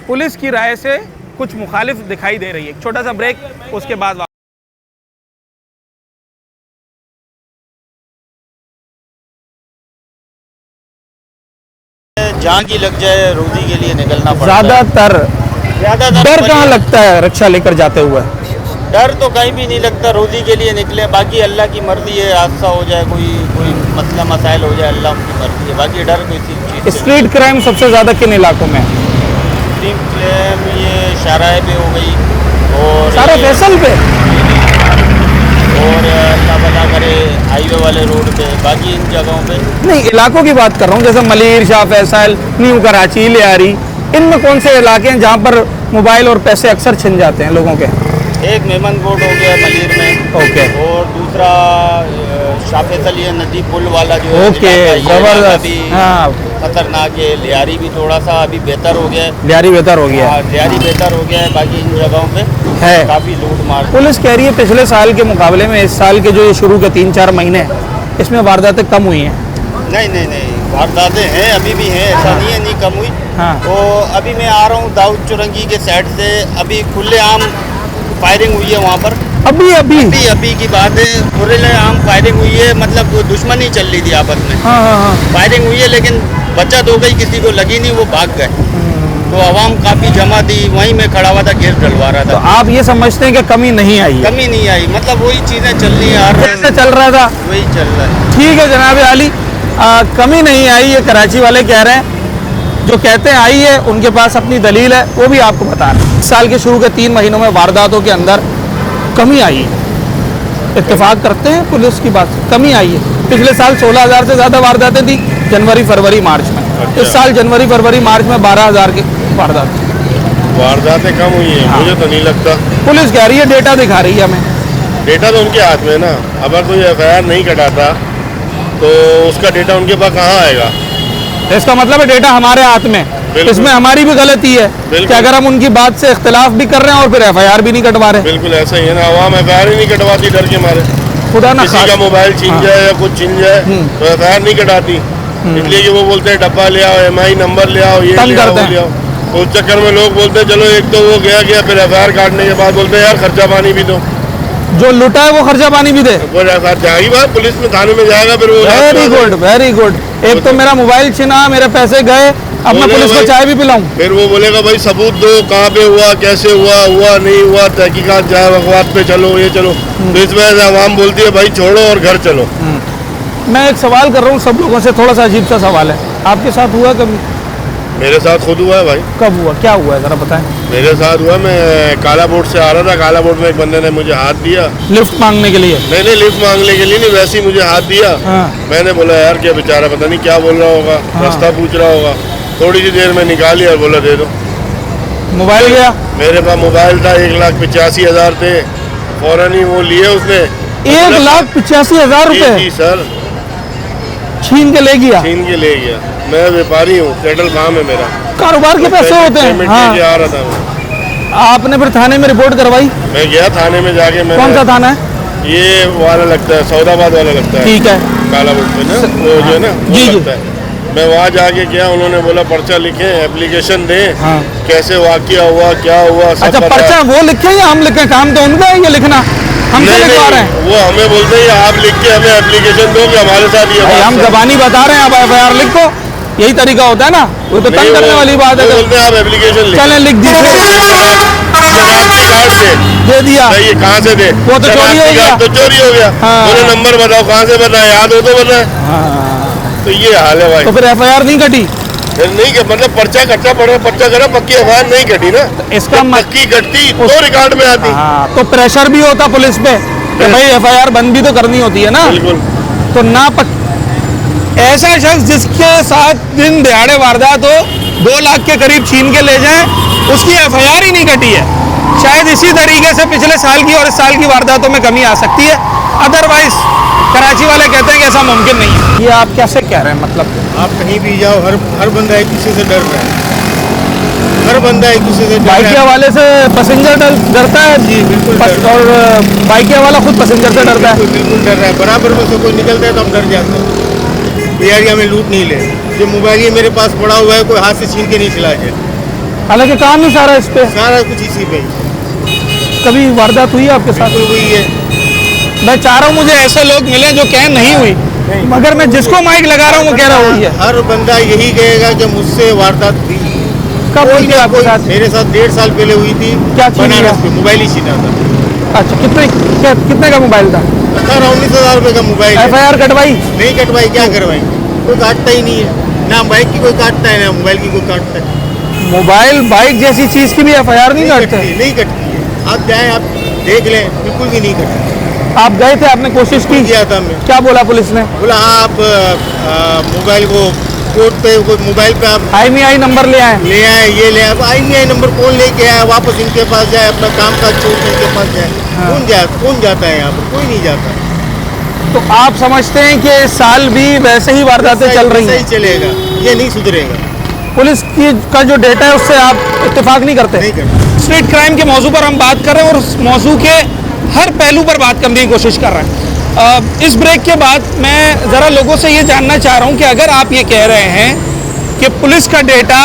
पुलिस की राय से कुछ मुखालिफ दिखाई दे रही है। एक छोटा सा ब्रेक, उसके बाद जहाँ की लग जाए रोजी के लिए निकलना पड़ता है। ज़्यादातर ज़्यादातर डर कहाँ लगता है रिक्शा लेकर जाते हुए? डर तो कहीं भी नहीं लगता, रोजी के लिए निकले, बाकी अल्लाह की मर्जी है, हादसा हो जाए, कोई मसला मसाइल हो जाए, अल्लाह की मर्जी है, बाकी डर कोई चीज़ से स्ट्रीट क्राइम सबसे ज़्यादा किन इलाकों में है? नहीं। क्लेम ये शाहराह पे हो गई और सारा फैसल पे? और अल्लाह भला करे हाईवे वाले रोड पे, बाकी इन जगहों पे नहीं, इलाकों की बात कर रहा हूँ, जैसे मलीर, शाह फैसल, न्यू कराची, लियारी, इनमें कौन से इलाके हैं जहाँ पर मोबाइल और पैसे अक्सर छिन जाते हैं लोगों के? एक मेमन कोट हो गया मलीर में, ओके। और दूसरा शाह फैसल ये नदी पुल वाला जो है, ओके, इलाका, ये इलाका जबरदस्त। भी हाँ, खतरनाक है। लियारी भी थोड़ा सा अभी बेहतर हो गया है। लियारी बेहतर हो गया है। लियारी बेहतर हो गया है, बाकी इन जगहों पे है। काफ़ी लूट मार। पुलिस कह रही है पिछले साल के मुकाबले में इस साल के जो ये शुरू के 3-4 महीने हैं, इसमें वारदातें कम हुई हैं। नहीं, वारदातें हैं, अभी भी हैं, ऐसा नहीं है नहीं कम हुई। हाँ। तो अभी मैं आ रहा हूँ दाऊद चुरंगी के साइड से, अभी खुलेआम फायरिंग हुई है वहाँ पर। अभी की बात है, खुलेआम फायरिंग हुई है, मतलब वो दुश्मनी चल रही थी आपस में। हाँ। फायरिंग हुई है, लेकिन बचत हो गई, किसी को लगी नहीं, वो भाग गए। तो आवाम काफ़ी जमा थी, वहीं मैं खड़ा हुआ था, गैस डलवा रहा तो था। आप ये समझते हैं कि कमी नहीं आई है? कमी नहीं आई, मतलब वही चीज़ें चल रही हैं, जैसे चल रहा था वही चल रहा है। ठीक है जनाब आली, कमी नहीं आई, ये कराची वाले कह रहे हैं। जो कहते हैं आई है, उनके पास अपनी दलील है, वो भी आपको बता रहे हैं। इस साल के शुरू के 3 महीनों में वारदातों के अंदर कमी आई है। इत्तेफाक करते हैं पुलिस की बात, कमी आई है। पिछले साल 16,000 से ज़्यादा वारदातें थी जनवरी, फरवरी, मार्च में। इस साल जनवरी, फरवरी, मार्च में 12,000 की वारदातें कम हुई हैं। हाँ। मुझे तो नहीं लगता। पुलिस कह रही है, डेटा दिखा रही है हमें। डेटा तो उनके हाथ में है ना, अगर कोई FIR नहीं कटाता तो उसका डेटा उनके पास कहाँ आएगा? इसका मतलब है डेटा हमारे हाथ में। इसमें हमारी भी गलती है कि अगर हम उनकी बात से इख्तिलाफ भी कर रहे हैं और फिर FIR भी नहीं कटवा रहे। बिल्कुल ऐसा ही है ना, आवाम FIR ही नहीं कटवाती डर के मारे। खुदा ना किसी का मोबाइल छीन जाए या कुछ छीन जाए तो FIR नहीं कटाती, इसलिए कि वो बोलते हैं डब्बा ले आओ, MI नंबर ले आओ, ये ले आओ, वो ले आओ। तो उस चक्कर में लोग बोलते हैं चलो एक तो वो गया, फिर FIR काटने के बाद बोलते हैं यार खर्चा पानी भी दो। जो लुटा है वो खर्चा पानी भी दे। वो जाएगी बात, पुलिस में थाने में जाएगा, फिर वो वेरी गुड। एक तो मेरा मोबाइल छिना, मेरे पैसे गए, अब मैं पुलिस को चाय भी पिलाऊं। फिर वो बोलेगा भाई सबूत दो, कहाँ पे हुआ, कैसे हुआ नहीं हुआ, तहकीकात जाए, वक़्त पे चलो, ये चलो। तो इस वजह से आवाम बोलती है भाई छोड़ो और घर चलो। मैं एक सवाल कर रहा हूँ सब लोगों से, थोड़ा सा अजीब सा सवाल है, आपके साथ हुआ कभी? मेरे साथ खुद हुआ है भाई। कब हुआ, क्या हुआ है जरा बताएं। मेरे साथ हुआ, मैं काला बोर्ड से आ रहा था, काला बोर्ड में एक बंदे ने मुझे हाथ दिया लिफ्ट मांगने के लिए। नहीं लिफ्ट मांगने के लिए नहीं, वैसे ही मुझे हाथ दिया। हाँ। मैंने बोला यार क्या बेचारा पता नहीं क्या बोल रहा होगा, रास्ता पूछ रहा होगा। थोड़ी सी देर में निकाली और बोला दे दो। मोबाइल गया? मेरे पास मोबाइल था, 1,85,000 थे, फौरन ही वो लिए उसने। 1,85,000 रुपए? जी सर, छीन के ले गया? छीन के ले गया। मैं व्यापारी हूँ, सेटल फार्म है मेरा, कारोबार के पैसे होते हैं। हाँ। आ रहा था मैं। आपने फिर थाने में रिपोर्ट करवाई? मैं गया थाने में जाके, मैं कौन सा थाना है? ये वाला लगता है, सौदाबाद वाला लगता है। ठीक है। काला बोर्ड पे ना, वो जो है ना वो जी। लगता है। मैं वहाँ जाके गया, उन्होंने बोला पर्चा लिखें, एप्लीकेशन दें। हाँ। कैसे वाकया हुआ, क्या हुआ, सब अच्छा, बताया। पर्चा वो लिखे या हम लिखे? काम तो उनका है ये लिखना, हम तो लिखवा रहे हैं। वो हमें बोलते हैं आप लिख के हमें एप्लीकेशन दो कि हमारे साथ ये भाई हम जबानी बता रहे हैं, आप FIR लिखो, यही तरीका होता है ना, वो तो तंग करने वाली बात है। बोलते हैं आप एप्लीकेशन चलें लिख दीजिए। शनाख्ती कार्ड दे दिया। ये कहाँ से दे? वो तो चोरी हो गया। तो चोरी हो गया। हाँ। बोले नंबर बताओ, कहाँ से बताए, याद हो तो बताए। तो ये हाल है भाई। तो फिर FIR नहीं कटी? फिर नहीं, मतलब पर्चा कटना पड़ा, पर्चा करा, पक्की FIR नहीं कटी ना। इसका पक्की कटती तो रिकॉर्ड में आती। हाँ, तो प्रेशर भी होता पुलिस पे कि भाई FIR बंद भी तो करनी होती है ना। बिल्कुल। तो ना ऐसा शख्स जिसके साथ दिन दिहाड़े वारदात हो, 2 लाख के करीब छीन के ले जाए, उसकी FIR ही नहीं कटी है। शायद इसी तरीके से पिछले साल की और इस साल की वारदातों में कमी आ सकती है। अदरवाइज कराची वाले कहते हैं कि ऐसा मुमकिन नहीं है। ये आप कैसे कह रहे हैं? मतलब आप कहीं भी जाओ, हर बंदा एक दूसरे से डर रहा है। हर बंदा एक दूसरे से बाइकिया वाले से पैसेंजर डरता है। जी बिल्कुल। और बाइकिया वाला खुद पैसेंजर से डरता है। बिल्कुल डर रहा है। बराबर में से कोई निकलता है तो हम डर जाते हैं यार ये हमें लूट नहीं ले। जो मोबाइल ये मेरे पास पड़ा हुआ है, कोई हाथ से छीन के नहीं चला जाए। हालांकि काम ही सारा इस पे, सारा कुछ इसी पे। कभी वारदात हुई है आपके साथ? हुई है। मैं चाह रहा हूँ मुझे ऐसे लोग मिले जो कह नहीं हुई, मगर मैं जिसको माइक लगा रहा हूँ वो कह रहा हुई है। हर बंदा यही कहेगा कि मुझसे वारदात हुई। कब हुई थी आपके साथ? मेरे साथ 1.5 साल पहले हुई थी। क्या छीन लिया? बनारस में मोबाइल ही छीना था। अच्छा, कितने का मोबाइल था? 18-19 हज़ार रुपए का मोबाइल है। FIR कटवाई? नहीं कटवाई, क्या करवाई, कोई काटता ही नहीं है, ना बाइक की कोई काटता है ना मोबाइल की कोई काटता है। मोबाइल बाइक जैसी चीज की भी FIR नहीं काटते? नहीं कटती है, आप जाए आप देख लें, बिल्कुल भी नहीं कटती। आप गए थे, आपने कोशिश की? किया था मैं। क्या बोला पुलिस ने? बोला हाँ आप मोबाइल को कोर्ट पे मोबाइल पे आप IMEI नंबर ले आए? ले आए, ये ले आए। IMEI नंबर कौन लेके आया, वापस इनके पास जाए, अपना काम काज छोड़ के इनके पास जाए। कौन जाता है यहाँ पर? कोई नहीं जाता। तो आप समझते हैं कि इस साल भी वैसे ही वारदातें चल रही हैं? सही चलेगा, ये नहीं सुधरेगा। पुलिस की का जो डेटा है उससे आप इत्तेफाक नहीं करते? नहीं करते। स्ट्रीट क्राइम के मौजू पर हम बात कर रहे हैं और उस मौजू के हर पहलू पर बात करने की कोशिश कर रहे हैं। इस ब्रेक के बाद मैं ज़रा लोगों से ये जानना चाह रहा हूँ कि अगर आप ये कह रहे हैं कि पुलिस का डेटा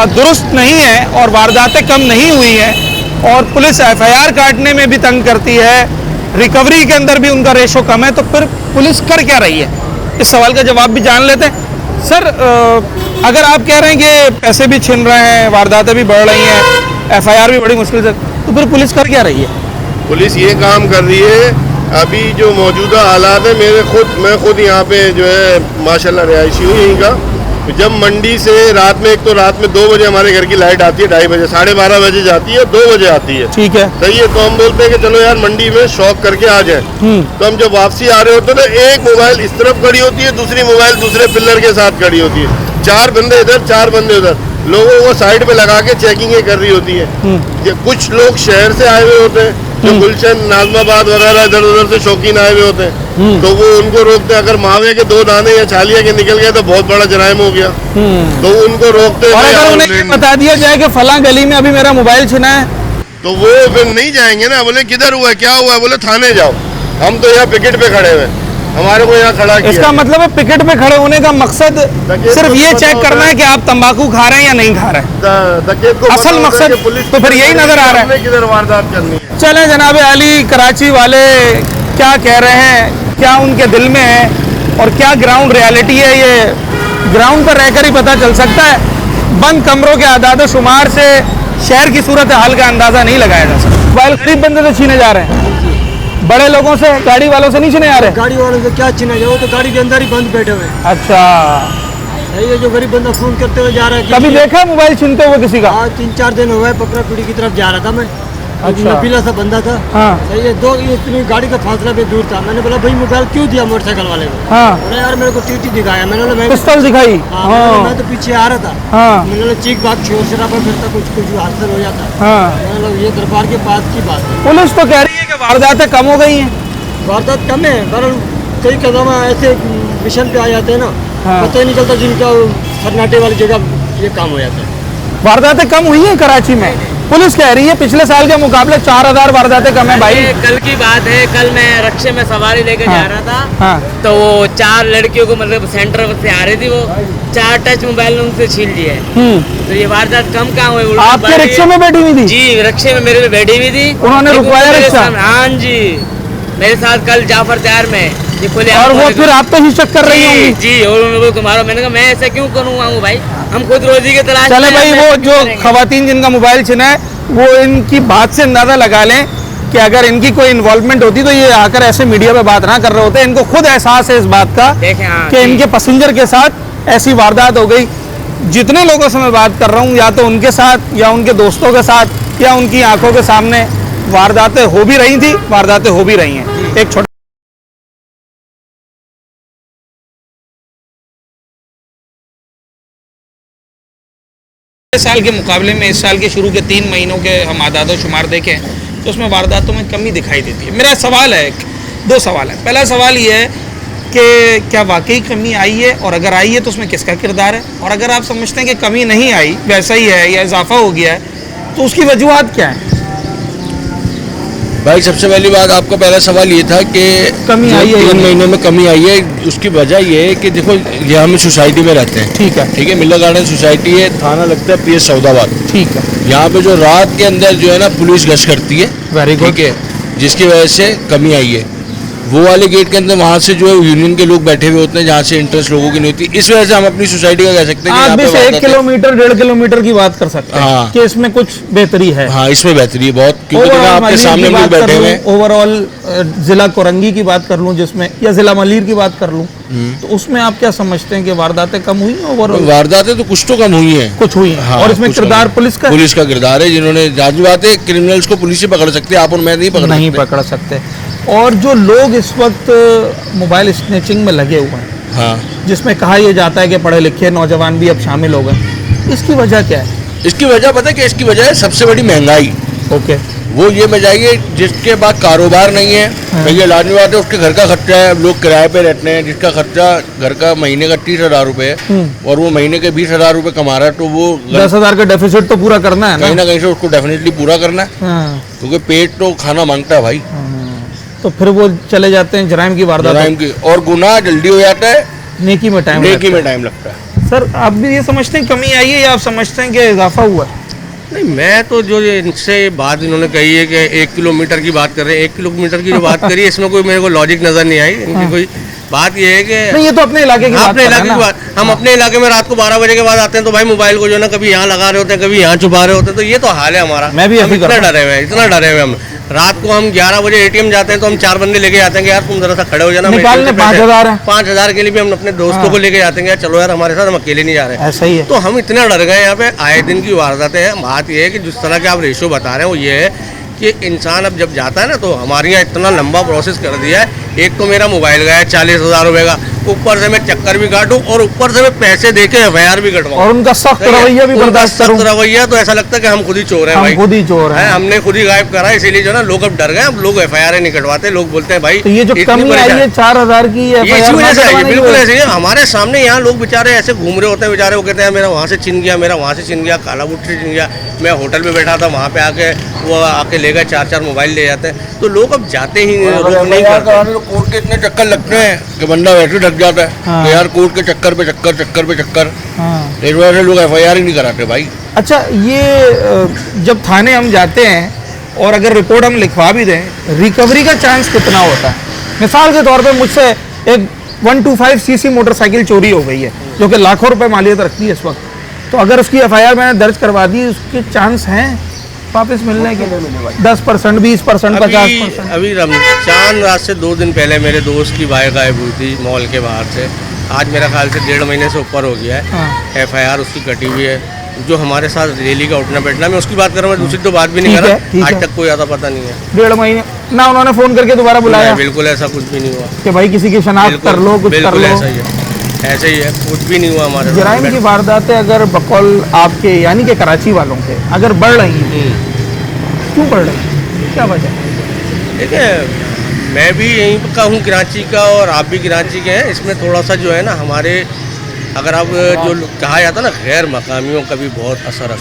दुरुस्त नहीं है और वारदातें कम नहीं हुई हैं और पुलिस FIR काटने में भी तंग करती है, रिकवरी के अंदर भी उनका रेशो कम है, तो फिर पुलिस कर क्या रही है? इस सवाल का जवाब भी जान लेते हैं। सर, अगर आप कह रहे हैं कि पैसे भी छिन रहे हैं, वारदातें भी बढ़ रही हैं, FIR भी बड़ी मुश्किल से, तो फिर पुलिस कर क्या रही है? पुलिस ये काम कर रही है, अभी जो मौजूदा हालात है, मैं खुद यहाँ पे जो है माशाल्लाह रिहायशी हूँ यहीं का। जब मंडी से रात में 2 बजे हमारे घर की लाइट आती है, 2:30 बजे, 12:30 बजे जाती है, 2 बजे आती है। ठीक है, सही है। तो हम बोलते हैं कि चलो यार मंडी में शॉक करके आ जाए। तो हम जब वापसी आ रहे होते हैं तो एक मोबाइल इस तरफ खड़ी होती है, दूसरी मोबाइल दूसरे पिलर के साथ खड़ी होती है, 4 बंदे इधर 4 बंदे उधर, लोगों को साइड पे लगा के चेकिंग कर रही होती है। कुछ लोग शहर से आए हुए होते हैं, जो गुलशन, नाजमाबाद वगैरह इधर उधर से शौकीन आए हुए होते हैं, तो वो उनको रोकते हैं। अगर मावे के 2 दाने या छालिया के निकल गए तो बहुत बड़ा जराइम हो गया, तो उनको रोकते हैं। और अगर उन्हें ये बता दिया जाए कि फलां गली में अभी मेरा मोबाइल छिना है, तो वो फिर नहीं जाएंगे ना। बोले किधर हुआ है, क्या हुआ है? बोले थाने जाओ। हम तो यहाँ पिकेट पे खड़े हुए, हमारे को यहाँ खड़ा किया। इसका मतलब है पिकेट पे खड़े होने का मकसद सिर्फ ये चेक करना है कि आप तंबाकू खा रहे हैं या नहीं खा रहे हैं। असल मकसद तो फिर यही नजर आ रहा है। किधर वारदात करनी है। चलें जनाब अली, कराची वाले क्या कह रहे हैं, क्या उनके दिल में है और क्या ग्राउंड रियलिटी है, ये ग्राउंड पर रहकर ही पता चल सकता है। बंद कमरों के आदाद शुमार से शहर की सूरत हाल का अंदाजा नहीं लगाया जा सकता। मोबाइल गरीब बंदे से छीने जा रहे हैं, बड़े लोगों से, गाड़ी वालों से नहीं छीने जा रहे। गाड़ी वालों से क्या छीना जाए, वो तो गाड़ी के अंदर ही बंद बैठे हुए हैं। अच्छा, सही है। जो गरीब बंदा फोन करते हुए जा रहा है, कभी देखा है मोबाइल छीनते हुए किसी का? हाँ, 3-4 दिन हुआ है, पकड़ा पीढ़ी की तरफ जा रहा था मैं। अच्छा। नबीला सा बंदा था। हाँ। सही है। इतनी गाड़ी का फासला भी दूर था। मैंने बोला भाई मोबाइल क्यों दिया मोटरसाइकिल वाले को? हाँ। बोला यार मेरे को टीटी दिखाया। मैंने बोला पिस्तौल दिखाई? हाँ, मैंने बोला, मैं तो पीछे आ रहा था। हाँ। मैंने बोला चीख बात शोर शराबा करता, कुछ हासिल हो जाता। हाँ। मैंने बोला ये दरबार के पास की बात है। पुलिस तो कह रही है कि वारदातें कम हो गई हैं। वारदात कम है, पर कई कदम ऐसे मिशन पे आ जाते हैं ना, हाँ। पता ही नहीं चलता, जिनका सन्नाटे वाली जगह ये काम हो जाता है। वारदातें कम हुई हैं कराची में, पुलिस कह रही है पिछले साल के मुकाबले 4000 वारदातें कम है भाई। कल की बात है, कल मैं रक्शे में सवारी लेकर हाँ। जा रहा था। हाँ। तो वो 4 लड़कियों को मतलब सेंटर से आ रही थी, वो 4 टच मोबाइल उनसे छीन लिए। तो ये वारदात कम कहाँ हुई? आपके रिक्शे में बैठी हुई थी? जी, रिक्शे में मेरे पे बैठी हुई थी। उन्होंने रुकवाया रिक्शा? हाँ जी, मेरे साथ कल जाफर तैयार में ये खुले। और वो फिर आप पे ही शक कर रही होंगी? जी, और उन्होंने तुम्हारा, मैंने कहा मैं ऐसा क्यों करूँगा भाई, हम खुद रोजी के तलाश। चले भाई, वो जो खवातीन जिनका मोबाइल छिना है, वो इनकी बात से अंदाजा लगा लें कि अगर इनकी कोई इन्वॉल्वमेंट होती तो ये आकर ऐसे मीडिया पे बात ना कर रहे होते। इनको खुद एहसास है इस बात का कि इनके पैसेंजर के साथ ऐसी वारदात हो गई। जितने लोगों से मैं बात कर रहा हूँ, या तो उनके साथ या उनके दोस्तों के साथ या उनकी आंखों के सामने वारदातें हो भी रही थी, वारदातें हो भी रही हैं। एक छोटा साल के मुकाबले में इस साल के शुरू के 3 महीनों के हम आदाद शुमार देखें तो उसमें वारदातों में कमी दिखाई देती है। मेरा सवाल है, 2 सवाल है। पहला सवाल ये है कि क्या वाकई कमी आई है, और अगर आई है तो उसमें किसका किरदार है, और अगर आप समझते हैं कि कमी नहीं आई, वैसा ही है या इजाफा हो गया है, तो उसकी वजूहत क्या है? भाई सबसे पहली बात, आपका पहला सवाल ये था कि कमी आई है, 3 महीनों में कमी आई है। उसकी वजह ये है कि देखो, यहाँ हम सोसाइटी में रहते हैं। ठीक है, मिल्ला गार्डन सोसाइटी है, थाना लगता है PS सौदाबाद। ठीक है। यहाँ पे जो रात के अंदर जो है ना पुलिस गश्त करती है, वेरी गुड, ठीक है, जिसकी वजह से कमी आई है। वो वाले गेट के अंदर वहाँ से जो है यूनियन के लोग बैठे हुए होते हैं, जहाँ से इंटरेस्ट लोगों की नहीं होती। इस वजह से हम अपनी सोसाइटी का कह सकते हैं आप भी से 1 किलोमीटर 1.5 किलोमीटर की बात कर सकते हैं हाँ। कि इसमें कुछ बेहतरी है। हाँ, इसमें बेहतरी है बहुत, क्योंकि देखो आपके सामने लोग बैठे हुए हैं। ओवरऑल जिला कोरंगी की बात कर लूँ जिसमें, या जिला मलीर की बात कर लूँ, तो उसमें आप क्या समझते हैं कि वारदातें कम हुई हैं? ओवरऑल वारदातें तो कुछ तो कम हुई हैं, कुछ हुई हैं। हाँ, और इसमें किरदार पुलिस का किरदार है, जिन्होंने जांच बात है, क्रिमिनल्स को पुलिस ही पकड़ सकती है, आप और मैं नहीं पकड़ सकते। और जो लोग इस वक्त मोबाइल स्नैचिंग में लगे हुए हैं, हाँ, जिसमें कहा यह जाता है कि पढ़े लिखे नौजवान भी अब शामिल हो गए, इसकी वजह क्या है? इसकी वजह पता है कि इसकी वजह है सबसे बड़ी महंगाई। ओके, वो ये वजह है जिसके पास कारोबार नहीं है, भैया लाजमी बात है, उसके घर का खर्चा है, लोग किराए पे रहते हैं, जिसका खर्चा घर का महीने का 30,000 रुपये है और वो महीने के 20,000 रुपये कमा रहा है, तो वो 10,000 का डेफिसिट तो पूरा करना है कहीं ना कहीं से उसको डेफिनेटली पूरा करना है, क्योंकि पेट तो खाना मांगता है भाई। तो फिर वो चले जाते हैं जराइम की वारदात की, और गुनाह जल्दी हो जाता है, नेकी में टाइम लगता है। सर आप भी ये समझते हैं कमी आई है या आप समझते हैं कि इजाफा हुआ है? नहीं, मैं तो जो इनसे बात इन्होंने कही है कि 1 किलोमीटर की बात कर रहे हैं, 1 किलोमीटर की जो बात करी है इसमें कोई मेरे को लॉजिक नज़र नहीं आई। इनकी कोई बात ये है कि नहीं, ये तो अपने इलाके की बात, हम अपने इलाके में रात को 12 बजे के बाद आते हैं तो भाई मोबाइल को जो है ना कभी यहाँ लगा रहे होते हैं, कभी यहाँ छुपा रहे होते हैं, तो ये तो हाल है हमारा। मैं भी इतना डरे हुए हैं, इतना डरे हुए हम। रात को हम 11 बजे ATM जाते हैं तो हम 4 बंदे लेके जाते हैं कि यार तुम जरा सा खड़े हो जाना, 5,000 के लिए भी हम अपने दोस्तों को लेके जाते हैं यार चलो यार हमारे साथ, हम अकेले नहीं जा रहे हैं। ऐसा ही है। तो हम इतने डर गए यहाँ पे, आए दिन की वारदातें हैं। बात ये है कि जिस तरह के आप रेशो बता रहे हैं वो ये है कि इंसान अब जब जाता है ना, तो हमारे यहाँ इतना लंबा प्रोसेस कर दिया है। एक तो मेरा मोबाइल गया है 40,000 रुपए का, ऊपर से मैं चक्कर भी काटूं और ऊपर से मैं पैसे देके FIR भी कटवाऊं, और उनका सख्त रवैया भी बर्दाश्त करूं। सख्त रवैया तो ऐसा लगता है कि हम खुद ही चोर हैं भाई, खुद ही चोर हैं, हमने खुद ही गायब करा, इसीलिए जो ना लोग अब डर गए, अब लोग FIR नहीं कटवाते। लोग बोलते हैं भाई तो ये जो कमी आई है 4,000 की, ये इसी वजह से आई है, बिल्कुल ऐसे ही। हमारे सामने यहाँ लोग बेचारे ऐसे घूम रहे होते हैं, बेचारे वो कहते हैं मेरा वहाँ से छिन गया, मेरा वहाँ से छिन गया, काला बूट से छिन गया, मैं होटल में बैठा था वहाँ पे आके वो आके ले गए, 4-4 मोबाइल ले जाते हैं। तो लोग अब जाते ही नहीं करते। कोर्ट के इतने चक्कर लगते हैं कि बंदा वैसे ढक जाता है। हाँ। यार कोर्ट के चक्कर पे चक्कर, चक्कर पे चक्कर, इस वजह से लोग FIR ही नहीं कराते भाई। अच्छा, ये जब थाने हम जाते हैं और अगर रिपोर्ट हम लिखवा भी दें, रिकवरी का चांस कितना होता है? मिसाल के तौर पे मुझसे एक 125 cc मोटरसाइकिल चोरी हो गई है जो कि लाखों रुपए मालियत रखती है इस वक्त, तो अगर उसकी FIR मैंने दर्ज करवा दी, उसके चांस हैं वापस मिलने के? 10%, 20%, 50%? अभी रमजान रात से 2 दिन पहले मेरे दोस्त की बाइक गायब हुई थी मॉल के बाहर से। आज मेरा ख्याल से 1.5 महीने से ऊपर हो गया है। हाँ। FIR उसकी कटी हुई है। जो हमारे साथ रैली का उठना बैठना, मैं उसकी बात कर रहा हूँ, दूसरी तो बात भी नहीं कर रहा। आज तक कोई ज़्यादा पता नहीं है। 1.5 महीने ना उन्होंने फोन करके दोबारा बुलाया? बिल्कुल ऐसा कुछ भी नहीं हुआ कि भाई किसी की शनाख्त कर लो, कुछ कर लो। ऐसा ही है, ऐसे ही है, कुछ भी नहीं हुआ हमारे। जराइम की वारदातें अगर बकौल आपके यानी कि कराची वालों के अगर बढ़ रही हैं, क्यों बढ़ रही है, क्या वजह? देखिए, मैं भी यहीं का हूँ कराची का, और आप भी कराची के हैं। इसमें थोड़ा सा जो है ना हमारे, अगर आप जो कहा जाता है ना गैर मकामियों का भी बहुत असर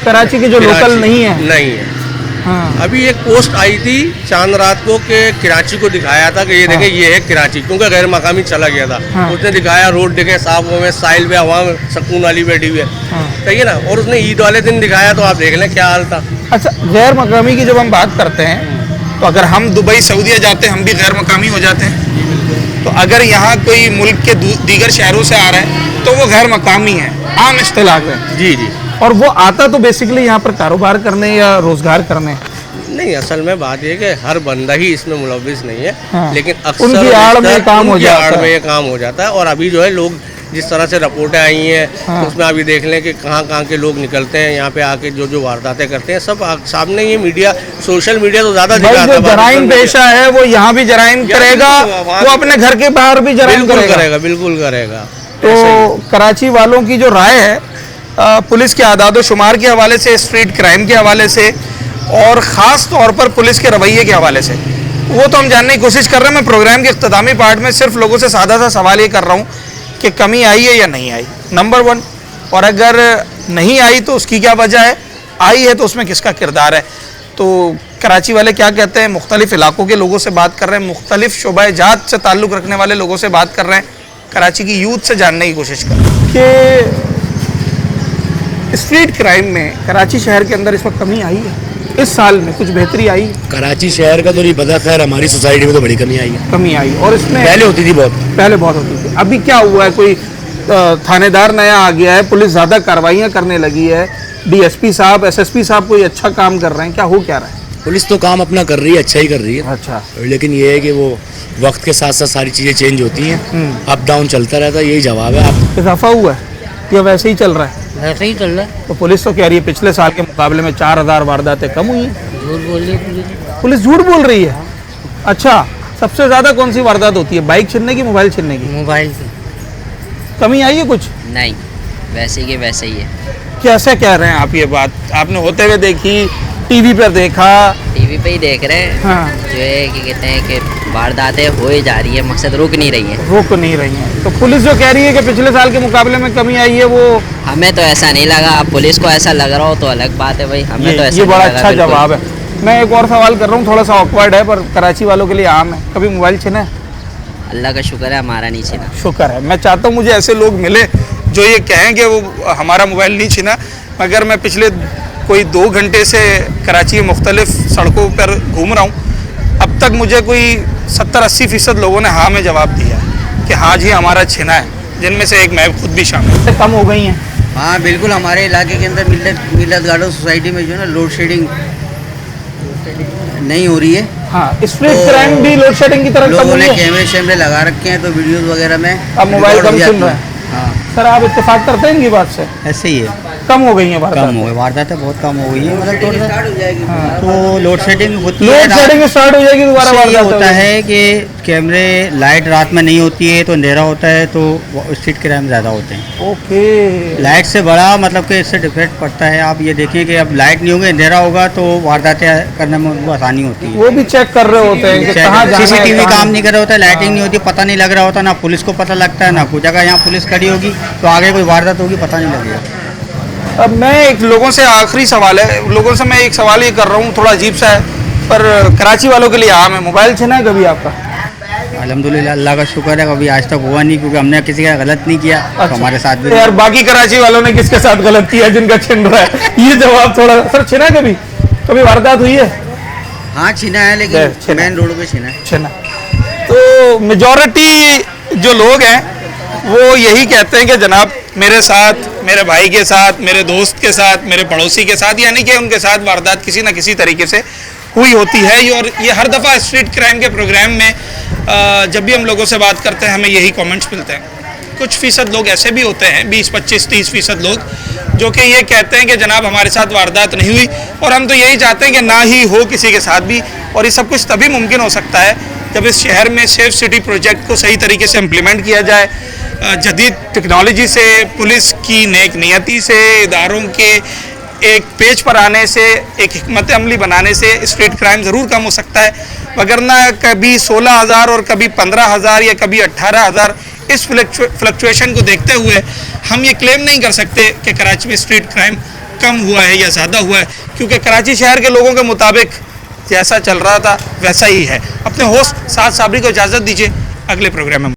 कराची के जो लोकल नहीं है। हाँ। अभी एक पोस्ट आई थी चांद रात को कि कराची को दिखाया था कि ये देखें ये है कराची, क्योंकि गैर मकामी चला गया था। हाँ। उसने दिखाया रोड देखे साफ में, साहिल पे हवा में सुकून वाली बैठी हुई है। हाँ। सही है ना। और उसने ईद वाले दिन दिखाया तो आप देख लें क्या हाल था। अच्छा, गैर मकामी की जब हम बात करते हैं तो अगर हम दुबई सऊदीया जाते हैं हम भी गैर मकामी हो जाते हैं। तो अगर यहाँ कोई मुल्क के दीगर शहरों से आ रहा है तो वो गैर मकामी है, आम इस्तिलाह है। जी जी। और वो आता तो बेसिकली यहाँ पर कारोबार करने या रोजगार करने? नहीं, असल में बात ये कि हर बंदा ही इसमें मुलविस नहीं है। हाँ। लेकिन अक्सर उनकी आड़ में काम हो जाता है। और अभी जो है लोग जिस तरह से रिपोर्टें आई हैं, हाँ। उसमें अभी देख लें कि कहाँ के लोग निकलते हैं यहाँ पे आके जो वारदातें करते हैं, सब सामने ये मीडिया, सोशल मीडिया तो ज्यादा दिखाता है। जराइम पेशा है वो यहाँ भी जराइम करेगा, वो अपने घर के बाहर भी जराइम करेगा। बिल्कुल करेगा। तो कराची वालों की जो राय है पुलिस के आदादो शुमार के हवाले से, स्ट्रीट क्राइम के हवाले से और ख़ास तौर पर पुलिस के रवैये के हवाले से, वो तो हम जानने की कोशिश कर रहे हैं। मैं प्रोग्राम के इख्तितामी पार्ट में सिर्फ लोगों से सादा सा सवाल ये कर रहा हूँ कि कमी आई है या नहीं आई, नंबर 1। और अगर नहीं आई तो उसकी क्या वजह है, आई है तो उसमें किसका किरदार है। तो कराची वाले क्या कहते हैं, मुख्तलिफ इलाकों के लोगों से बात कर रहे हैं, मुख्तलिफ शुबा-ए-जात से ताल्लुक़ रखने वाले लोगों से बात कर रहे हैं, कराची की यूथ से जानने की कोशिश कर रहे हैं कि स्ट्रीट क्राइम में कराची शहर के अंदर इस वक्त कमी आई है। इस साल में कुछ बेहतरी आई? कराची शहर का तो नहीं पता, खैर हमारी सोसाइटी में तो बड़ी कमी आई है। कमी आई। और इसमें पहले होती थी बहुत, पहले बहुत होती थी। अभी क्या हुआ है? कोई थानेदार नया आ गया है, पुलिस ज़्यादा कार्रवाइयाँ करने लगी है, डीएसपी साहब, एसएसपी साहब कोई अच्छा काम कर रहे हैं, क्या हो क्या रहा है? पुलिस तो काम अपना कर रही है, अच्छा ही कर रही है। अच्छा। लेकिन ये है कि वो वक्त के साथ साथ सारी चीज़ें चेंज होती हैं, अप डाउन चलता रहता है, यही जवाब है। आप इजाफा हुआ है या वैसे ही चल रहा है? वैसे ही चल रहा है। तो पुलिस तो कह रही है पिछले साल के मुकाबले में 4000 वारदातें कम हुई हैं। झूठ बोल रही है पुलिस झूठ बोल रही है? अच्छा, सबसे ज़्यादा कौन सी वारदात होती है, बाइक छीनने की, मोबाइल छीनने की? मोबाइल की। कमी आई है कुछ? नहीं, वैसे के वैसे ही है। कैसे कह रहे हैं आप ये बात? आपने होते हुए देखी, टीवी पर देखा? टीवी पे ही देख रहे हैं। हाँ। जो है कि कहते हैं कि वारदातें हो ही जा रही है, मकसद रुक नहीं रही है। रुक नहीं रही हैं। तो पुलिस जो कह रही है कि पिछले साल के मुकाबले में कमी आई है, वो हमें तो ऐसा नहीं लगा। अब पुलिस को ऐसा लग रहा हो तो अलग बात है भाई, हमें तो ऐसा ये बड़ा नहीं लगा, अच्छा बिल्कुल। जवाब है। मैं एक और सवाल कर रहा हूँ, थोड़ा सा ऑकवर्ड है पर कराची वालों के लिए आम है। कभी मोबाइल छीना है? अल्लाह का शुक्र है हमारा नहीं छीना। शुक्र है। मैं चाहता हूँ मुझे ऐसे लोग मिले जो ये कहें कि वो हमारा मोबाइल नहीं छीना, मगर मैं पिछले कोई 2 घंटे से कराची के मुख्तलिफ सड़कों पर घूम रहा हूँ। अब तक मुझे कोई 70-80% लोगों ने हाँ में जवाब दिया है कि हाँ जी हमारा छीना है, जिनमें से एक मैं खुद भी शामिल। कम हो गई हैं? हाँ बिल्कुल, हमारे इलाके के अंदर मिलत गार्डन सोसाइटी में जो है ना लोड शेडिंग नहीं हो रही है। हाँ, स्ट्रीट क्राइम भी लोड शेडिंग की तरफ कम लोगों हुई ने है? कैमरे शैमरे लगा रखे हैं तो वीडियोस वगैरह में अब मोबाइल रिकॉर्ड कम हो सुन जाती रहे हैं। हैं? हाँ सर आप इत्तेफाक करते हैं इनकी बात से? ऐसे ही है, कम हो गई है वारदात? कम हो गई वारदातें, बहुत कम हो गई है। मतलब तो लोड शेडिंग होती है, लोड शेडिंग स्टार्ट हो जाएगी दोबारा उससे ये वारदात होता होगी। है कि कैमरे लाइट रात में नहीं होती है तो अंधेरा होता है तो स्ट्रीट क्राइम ज़्यादा होते हैं। ओके। लाइट से बड़ा मतलब कि इससे डिफेक्ट पड़ता है। आप ये देखें कि अब लाइट नहीं होगी, अंधेरा होगा तो वारदातें करने में उनको आसानी होती है। वो भी चेक कर रहे होते हैं कि कहाँ जाना है, सीसीटीवी कहाँ काम नहीं कर रहा होता है, लाइटिंग नहीं होती, पता नहीं लग रहा होता, ना पुलिस को पता लगता है, ना कुछ जगह यहाँ पुलिस खड़ी होगी तो आगे कोई वारदात होगी पता नहीं लगेगा। अब मैं एक लोगों से आखिरी सवाल है, लोगों से मैं एक सवाल ये कर रहा हूँ, थोड़ा अजीब सा है पर कराची वालों के लिए आम है। मोबाइल छीना है कभी आपका? अल्हम्दुलिल्लाह, अल्लाह का शुक्र है कभी आज तक हुआ नहीं, क्योंकि हमने किसी का गलत नहीं किया। अच्छा। तो हमारे साथ भी यार बाकी कराची वालों ने किसके साथ गलत किया जिनका छिन रहा है? ये जवाब थोड़ा। सर छीना है कभी? कभी वारदात हुई है? हाँ छीना है, लेकिन मेन रोड पे छीना है। छीना। तो मेजॉरिटी जो लोग हैं वो यही कहते हैं कि जनाब मेरे साथ, मेरे भाई के साथ, मेरे दोस्त के साथ, मेरे पड़ोसी के साथ, यानी कि उनके साथ वारदात किसी न किसी तरीके से हुई होती है। और ये हर दफ़ा स्ट्रीट क्राइम के प्रोग्राम में जब भी हम लोगों से बात करते हैं हमें यही कमेंट्स मिलते हैं। कुछ फ़ीसद लोग ऐसे भी होते हैं, 20, 25, 30% लोग जो कि ये कहते हैं कि जनाब हमारे साथ वारदात नहीं हुई और हम तो यही चाहते हैं कि ना ही हो किसी के साथ भी। और ये सब कुछ तभी मुमकिन हो सकता है जब इस शहर में सेफ सिटी प्रोजेक्ट को सही तरीके से इम्प्लीमेंट किया जाए, जदीद टेक्नोलॉजी से, पुलिस की नेक नियति से, इदारों के एक पेज पर आने से, एक हिकमत अमली बनाने से स्ट्रीट क्राइम ज़रूर कम हो सकता है। वगरना कभी 16,000 और कभी 15,000 या कभी 18,000 इस फ्लक्चुएशन को देखते हुए हम ये क्लेम नहीं कर सकते कि कराची में स्ट्रीट क्राइम कम हुआ है या ज़्यादा हुआ है, क्योंकि कराची शहर के लोगों के मुताबिक जैसा चल रहा था वैसा ही है। अपने होस्ट साद साबरी को इजाज़त दीजिए, अगले प्रोग्राम में